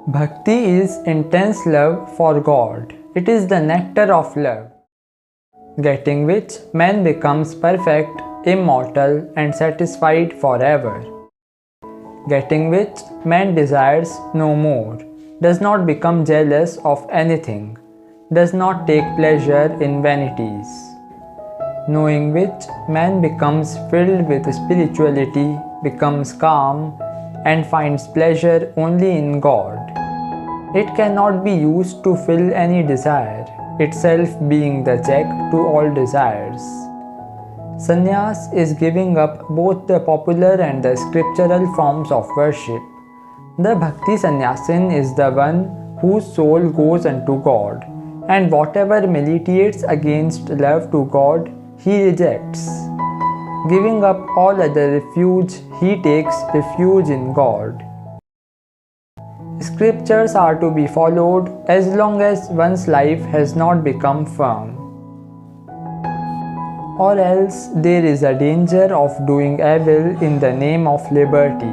Bhakti is intense love for God. It is the nectar of love, getting which man becomes perfect, immortal, and satisfied forever. Getting which man desires no more, does not become jealous of anything, does not take pleasure in vanities. Knowing which man becomes filled with spirituality, becomes calm, and finds pleasure only in God. It cannot be used to fill any desire, itself being the check to all desires. Sannyas is giving up both the popular and the scriptural forms of worship. The Bhakti Sannyasin is the one whose soul goes unto God, and whatever militates against love to God, he rejects. Giving up all other refuge, he takes refuge in God. Scriptures are to be followed as long as one's life has not become firm. Or else there is a danger of doing evil in the name of liberty.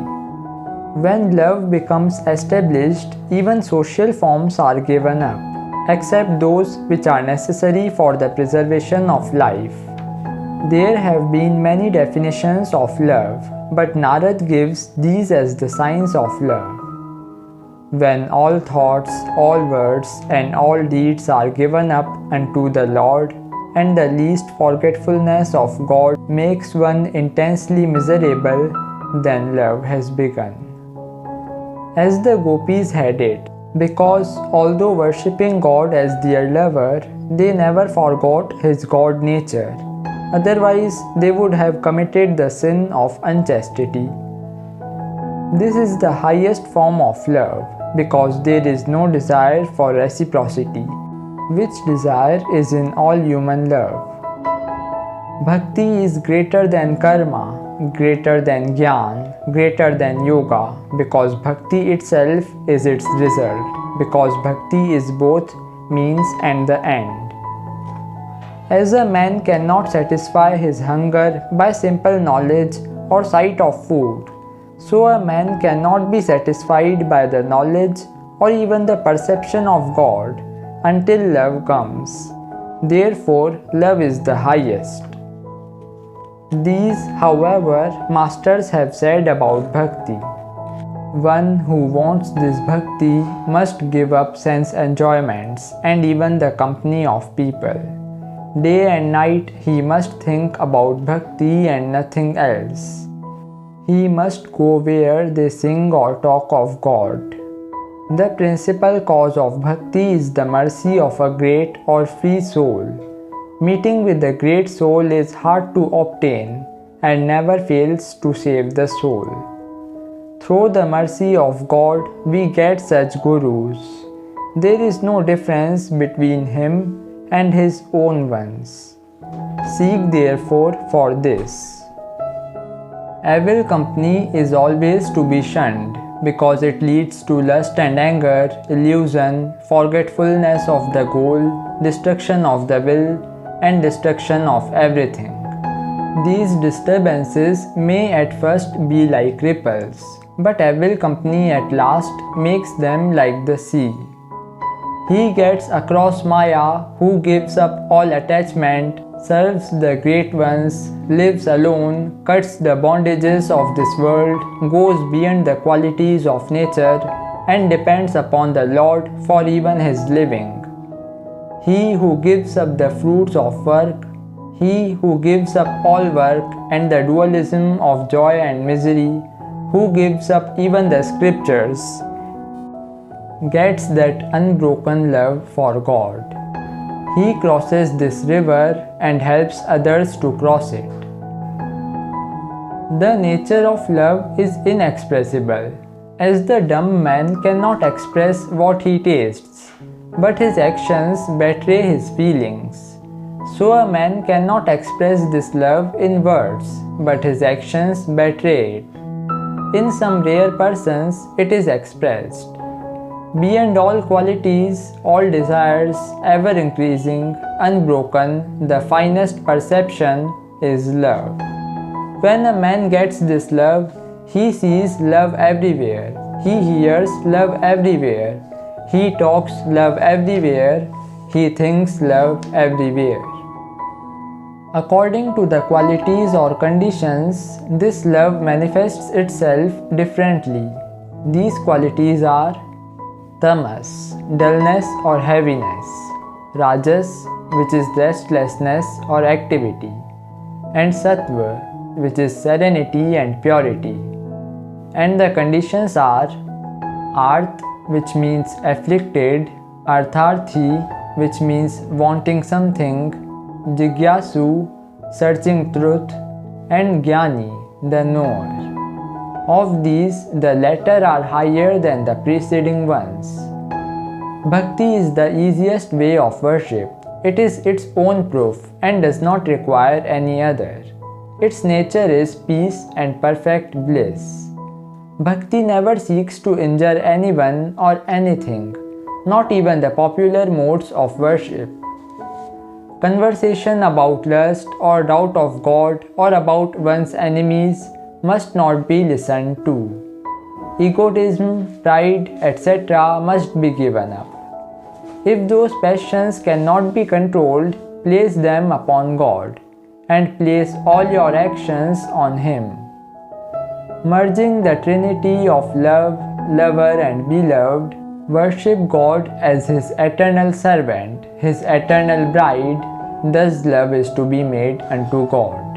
When love becomes established, even social forms are given up, except those which are necessary for the preservation of life. There have been many definitions of love, but Narada gives these as the signs of love. When all thoughts, all words, and all deeds are given up unto the Lord, and the least forgetfulness of God makes one intensely miserable, then love has begun. As the gopis had it, because although worshipping God as their lover, they never forgot his God nature. Otherwise, they would have committed the sin of unchastity. This is the highest form of love, because there is no desire for reciprocity, which desire is in all human love. Bhakti is greater than karma, greater than jnana, greater than yoga, because bhakti itself is its result, because bhakti is both means and the end. As a man cannot satisfy his hunger by simple knowledge or sight of food, so a man cannot be satisfied by the knowledge or even the perception of God until love comes. Therefore, love is the highest. These, however, masters have said about bhakti. One who wants this bhakti must give up sense enjoyments and even the company of people. Day and night he must think about bhakti and nothing else. He must go where they sing or talk of God. The principal cause of bhakti is the mercy of a great or free soul. Meeting with the great soul is hard to obtain and never fails to save the soul. Through the mercy of God, we get such gurus. There is no difference between him and his own ones. Seek therefore for this. Evil company is always to be shunned, because it leads to lust and anger, illusion, forgetfulness of the goal, destruction of the will, and destruction of everything. These disturbances may at first be like ripples, but evil company at last makes them like the sea. He gets across Maya who gives up all attachment, serves the great ones, lives alone, cuts the bondages of this world, goes beyond the qualities of nature, and depends upon the Lord for even his living. He who gives up the fruits of work, he who gives up all work and the dualism of joy and misery, who gives up even the scriptures, gets that unbroken love for God. He crosses this river and helps others to cross it. The nature of love is inexpressible, as the dumb man cannot express what he tastes, but his actions betray his feelings. So a man cannot express this love in words, but his actions betray it. In some rare persons, it is expressed. Beyond all qualities, all desires, ever increasing, unbroken, the finest perception is love. When a man gets this love, he sees love everywhere. He hears love everywhere. He talks love everywhere. He thinks love everywhere. According to the qualities or conditions, this love manifests itself differently. These qualities are tamas, dullness or heaviness, rajas, which is restlessness or activity, and sattva, which is serenity and purity. And the conditions are arth, which means afflicted, artharthi, which means wanting something, jigyasu, searching truth, and jnani, the knower. Of these, the latter are higher than the preceding ones. Bhakti is the easiest way of worship. It is its own proof and does not require any other. Its nature is peace and perfect bliss. Bhakti never seeks to injure anyone or anything, not even the popular modes of worship. Conversation about lust or doubt of God or about one's enemies must not be listened to. Egotism, pride, etc. must be given up. If those passions cannot be controlled, place them upon God and place all your actions on Him. Merging the Trinity of Love, Lover and Beloved, worship God as His eternal servant, His eternal bride. Thus love is to be made unto God.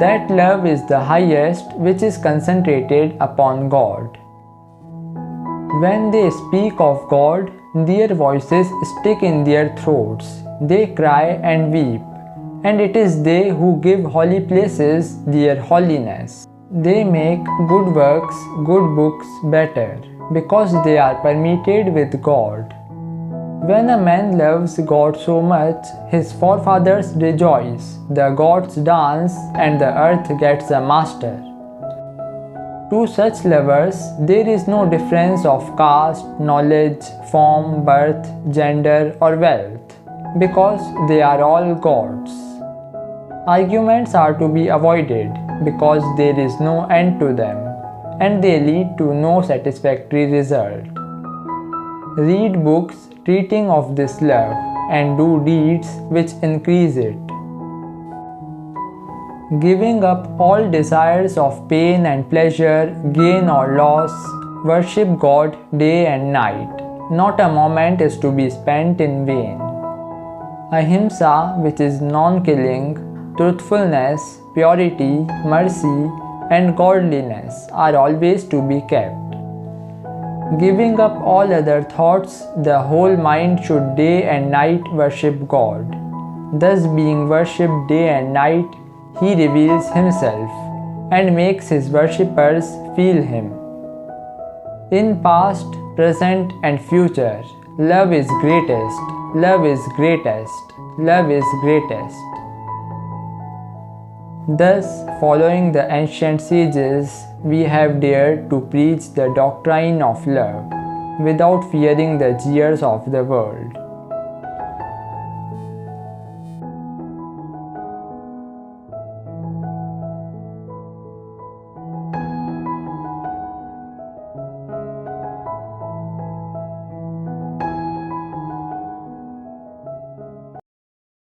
That love is the highest which is concentrated upon God. When they speak of God, their voices stick in their throats. They cry and weep, and it is they who give holy places their holiness. They make good works, good books better, because they are permeated with God. When a man loves God so much, his forefathers rejoice, the gods dance, and the earth gets a master. To such lovers, there is no difference of caste, knowledge, form, birth, gender, or wealth, because they are all gods. Arguments are to be avoided, because there is no end to them, and they lead to no satisfactory result. Read books treating of this love, and do deeds which increase it. Giving up all desires of pain and pleasure, gain or loss, worship God day and night. Not a moment is to be spent in vain. Ahimsa, which is non-killing, truthfulness, purity, mercy, and godliness are always to be kept. Giving up all other thoughts, the whole mind should day and night worship God. Thus, being worshipped day and night, He reveals Himself and makes His worshippers feel Him. In past, present, and future, love is greatest, love is greatest, love is greatest. Thus, following the ancient sages, we have dared to preach the doctrine of love without fearing the jeers of the world.